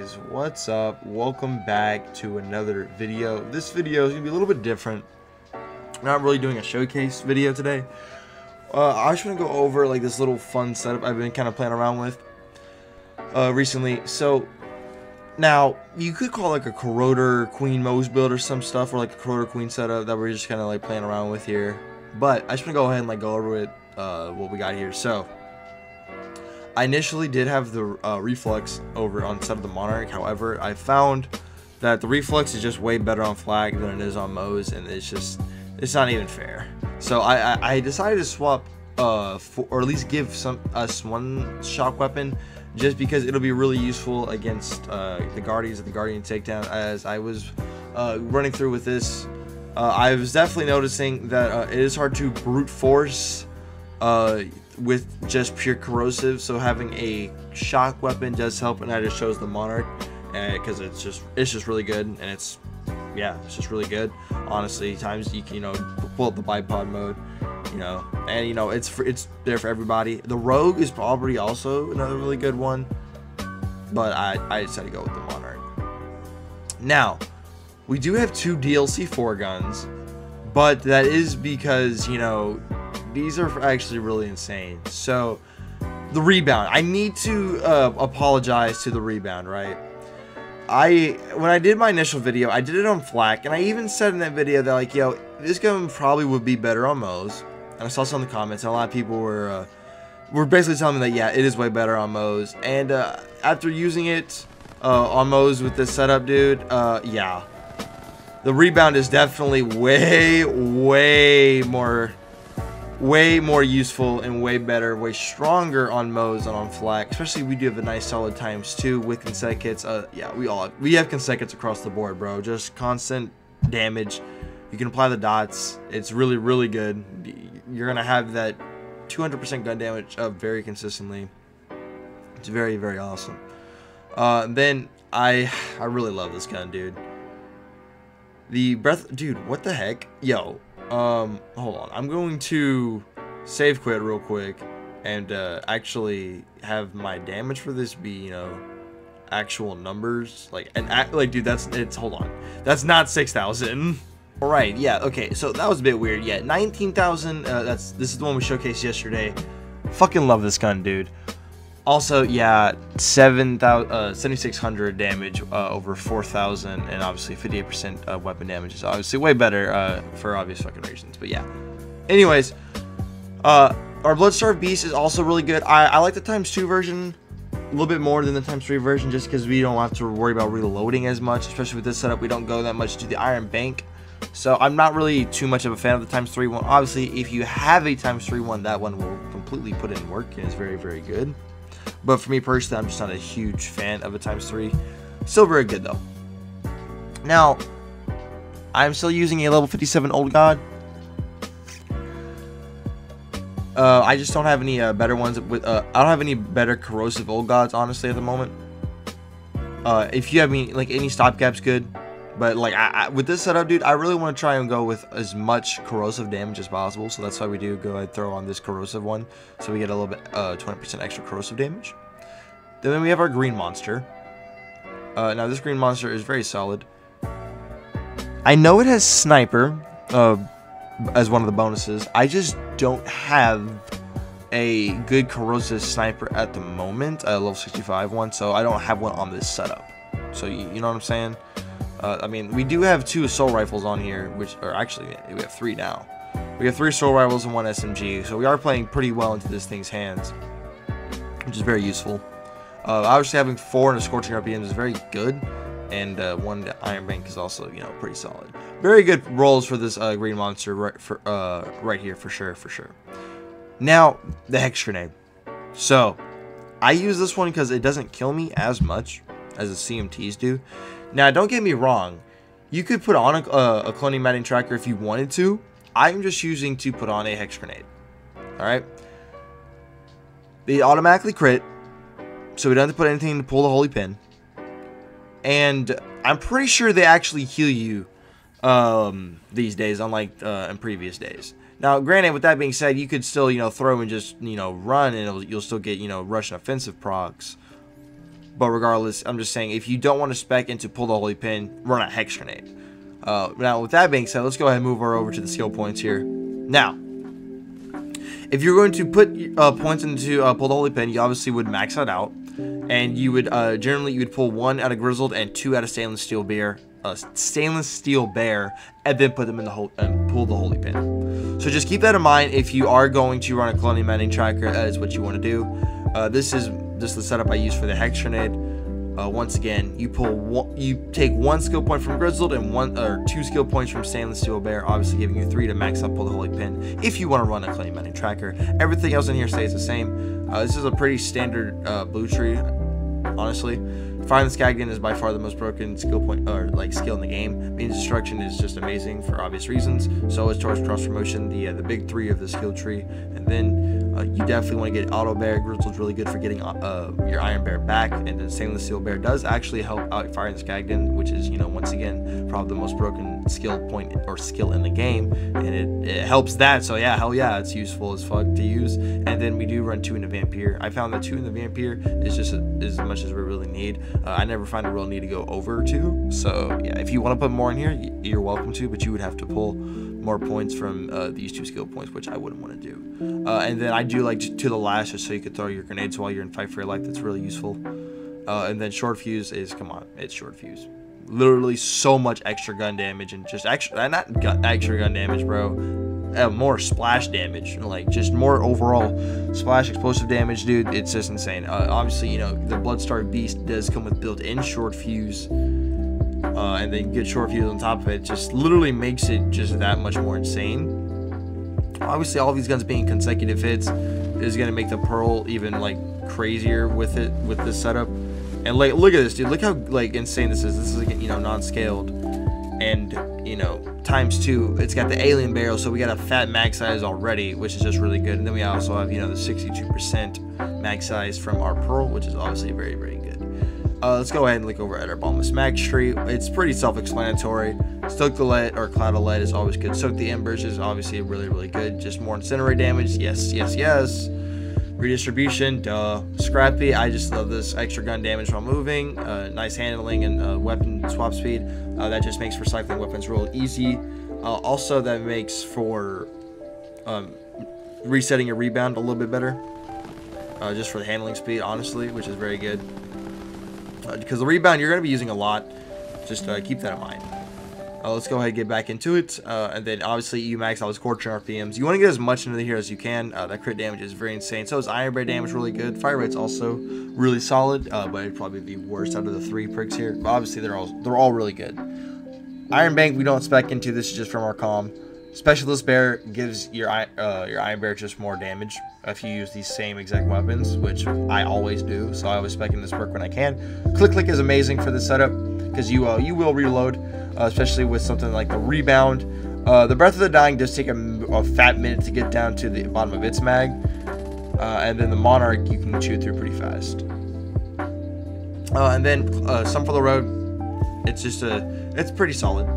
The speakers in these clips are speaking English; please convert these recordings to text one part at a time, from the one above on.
guys, what's up? Welcome back to another video. This video is gonna be a little bit different. I'm not really doing a showcase video today. I just want to go over like this little fun setup I've been kind of playing around with recently. So now you could call it like a Corrosion Queen Moze build or some stuff, or like a Corrosion Queen setup that we're just kind of like playing around with here. But I just want to go ahead and like go over it, what we got here. So I initially did have the reflex over on the side of the Monarch. However, I found that the reflex is just way better on Flag than it is on Moze, and it's not even fair. So I decided to swap or at least give us one shock weapon, just because it'll be really useful against the Guardians of the Guardian takedown. As I was running through with this, I was definitely noticing that it is hard to brute force with just pure corrosive, so having a shock weapon does help, and that just shows the Monarch, because it's just really good, and it's just really good. Honestly, times you can pull up the bipod mode, and it's there for everybody. The Rogue is probably also another really good one, but I decided to go with the Monarch. Now we do have two DLC 4 guns, but that is because these are actually really insane. So the rebound, I need to apologize to the rebound, right? When I did my initial video, I did it on Flak, and I even said in that video that like, this gun probably would be better on Moze. And I saw some in the comments, and a lot of people were basically telling me that yeah, it is way better on Moze. And after using it on Moze with this setup, dude, yeah, the rebound is definitely way more useful and way better, way stronger on Moze than on Flak. Especially we do have a nice solid ×2 with consec kits. Yeah, we have consec kits across the board, bro. Just constant damage. You can apply the dots. It's really good. You're gonna have that 200% gun damage up very consistently. It's very awesome. Then I really love this gun, dude. The breath, dude. What the heck, yo. Hold on, I'm going to save quit real quick and actually have my damage for this be actual numbers, like dude, hold on, that's not 6,000. All right, yeah, okay, so that was a bit weird. Yeah, 19,000. This is the one we showcased yesterday. Fucking love this gun, dude. Also, yeah, 7,600 damage over 4,000, and obviously 58% weapon damage is obviously way better for obvious fucking reasons. But yeah, anyways, our Bloodstarved Beast is also really good. I like the ×2 version a little bit more than the ×3 version, just because we don't have to worry about reloading as much. Especially with this setup, we don't go that much to the Iron Bank, so I'm not really too much of a fan of the ×3 one. Obviously, if you have a ×3 one, that one will completely put in work and is very good. But for me personally, I'm just not a huge fan of a ×3. Still very good though. Now, I'm still using a level 57 Old God. I just don't have any better ones. I don't have any better corrosive Old Gods, honestly, at the moment. If you have any stopgaps, good. But like with this setup, dude, I really want to try and go with as much corrosive damage as possible. So that's why we do go ahead and throw on this corrosive one, so we get a little bit 20% extra corrosive damage. Then we have our green monster. Now this green monster is very solid. I know it has sniper as one of the bonuses. I just don't have a good corrosive sniper at the moment, a level 65 one, so I don't have one on this setup. So you know what I'm saying? I mean, we do have 2 assault rifles on here, which are actually, we have 3 now. We have 3 assault rifles and 1 SMG, so we are playing pretty well into this thing's hands, which is very useful. Obviously, having 4 in a Scorching RPM is very good, and 1 Iron Bank is also, pretty solid. Very good rolls for this green monster right here, for sure. Now, the Hex Grenade. So, I use this one because it doesn't kill me as much as the CMTs do. Now, don't get me wrong. You could put on a cloning matting tracker if you wanted to. I'm just choosing to put on a Hex Grenade. Alright? They automatically crit, so we don't have to put anything to pull the holy pin. And I'm pretty sure they actually heal you these days, unlike in previous days. Now, granted, with that being said, you could still, throw and just, run, and you'll still get, rush and offensive procs. But regardless, I'm just saying, if you don't want to spec into pull the holy pin, run a hex grenade. Now, with that being said, let's go ahead and move over to the skill points here. Now, if you're going to put points into pull the holy pin, you obviously would max that out, and you would generally you would pull 1 out of grizzled and 2 out of stainless steel bear, and then put them in the hole and pull the holy pin. So just keep that in mind if you are going to run a colony manning tracker. That is what you want to do. This is just the setup I use for the hex grenade. Once again, you take 1 skill point from grizzled and 2 skill points from stainless steel bear, obviously giving you 3 to max up pull the holy pin if you want to run a colony manning tracker. Everything else in here stays the same. This is a pretty standard blue tree, honestly. Firing the Skagden is by far the most broken skill point skill in the game. Means destruction is just amazing for obvious reasons. So is torch cross promotion, the big 3 of the skill tree. And then you definitely want to get auto bear. Grizzled's really good for getting your iron bear back, and the stainless steel bear does actually help out firing the Skagden, which is, you know, once again probably the most broken skill point or skill in the game, and it helps that. So yeah, hell yeah, it's useful as fuck to use. And then we do run 2 in the vampire. I found that 2 in the vampire is just as much as we really need. I never find a real need to go over 2. So yeah, if you want to put more in here, you're welcome to, but you would have to pull more points from these 2 skill points, which I wouldn't want to do. And then I do like to the last, just so you could throw your grenades while you're in fight for your life. That's really useful. And then short fuse is, come on, it's short fuse. Literally so much extra gun damage, and just extra gun damage, bro. More splash damage, like just more overall splash explosive damage, dude. It's just insane. Obviously, you know, the Bloodstar Beast does come with built-in short fuse, and then good short fuse on top of it just literally makes it just that much more insane. Obviously, all these guns being consecutive hits is gonna make the Pearl even like crazier with this setup. And like, look at this, dude. Look how like insane this is. This is, you know, non-scaled, and you know, ×2. It's got the alien barrel, so we got a fat mag size already, which is just really good. And then we also have, you know, the 62% mag size from our Pearl, which is obviously very, very good. Let's go ahead and look over at our Bombus mag tree. It's pretty self-explanatory. Stoke the lead or cloud of lead is always good. Soak the embers is obviously really, really good. Just more incinerate damage. Yes, yes, yes. Redistribution, duh. Scrappy, I just love this extra gun damage while moving. Nice handling and weapon swap speed. That just makes for cycling weapons real easy. Also, that makes for resetting your rebound a little bit better. Just for the handling speed, honestly, which is very good. Because the rebound, you're going to be using a lot. Just keep that in mind. Let's go ahead and get back into it. And then obviously you max out Scorching RPMs. You want to get as much into here as you can. That crit damage is very insane. So is Iron Bear damage really good. Fire rate's also really solid, but it'd probably be worst out of the 3 pricks here. But obviously they're all really good. Iron Bank we don't spec into. This is just from our comm. Specialist Bear gives your Iron Bear just more damage if you use these same exact weapons, which I always do. So I always spec in this perk when I can. Click is amazing for this setup because you will reload. Especially with something like the rebound. The Breath of the Dying does take a fat minute to get down to the bottom of its mag, and then the Monarch you can chew through pretty fast. And then some for the road, it's pretty solid.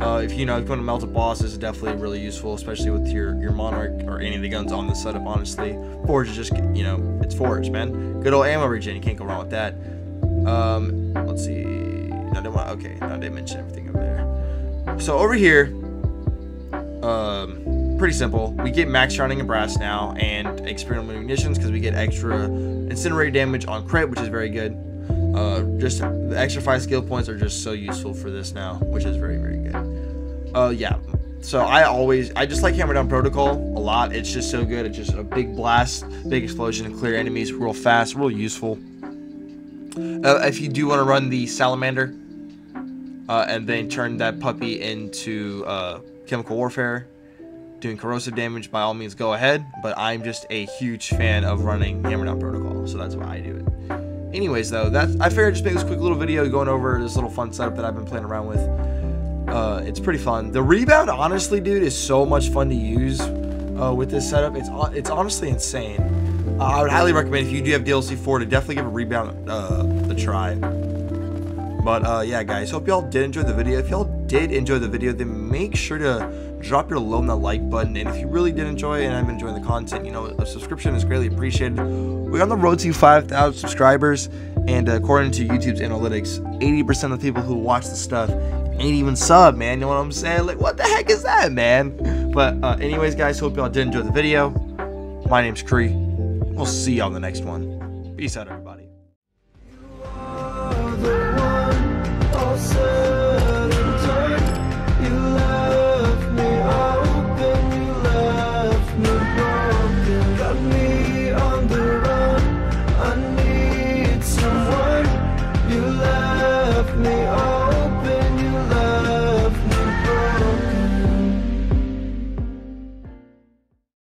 If you want to melt a boss, this is definitely really useful, especially with your Monarch or any of the guns on the setup. Honestly, Forge is just, it's Forge, man. Good old ammo regen, you can't go wrong with that. Let's see. Okay, now they mention everything over there. So over here, pretty simple. We get max sharding and brass now, and experimental munitions because we get extra incinerate damage on crit, which is very good. Just the extra 5 skill points are just so useful for this now, which is very, very good. Yeah. So I just like Hammer Down Protocol a lot. It's just so good. It's just a big blast, big explosion, and clear enemies real fast, real useful. If you do want to run the Salamander, and then turn that puppy into chemical warfare, doing corrosive damage, by all means go ahead. But I'm just a huge fan of running Hammer Down Protocol, so that's why I do it. Anyways, though, I figured I'd just make this quick little video going over this little fun setup that I've been playing around with. It's pretty fun. The rebound, honestly, dude, is so much fun to use with this setup. It's honestly insane. I would highly recommend, if you do have DLC 4, to definitely give a rebound a try. But yeah, guys, hope y'all did enjoy the video. If y'all did enjoy the video, then make sure to drop your low on that like button. And if you really did enjoy it and I'm enjoying the content, you know, a subscription is greatly appreciated. We're on the road to 5,000 subscribers, and according to YouTube's analytics, 80% of the people who watch the stuff ain't even sub, man. You know what I'm saying? Like, what the heck is that, man? But anyways, guys, hope y'all did enjoy the video. My name's Kree. We'll see y'all in the next one. Peace out, everybody.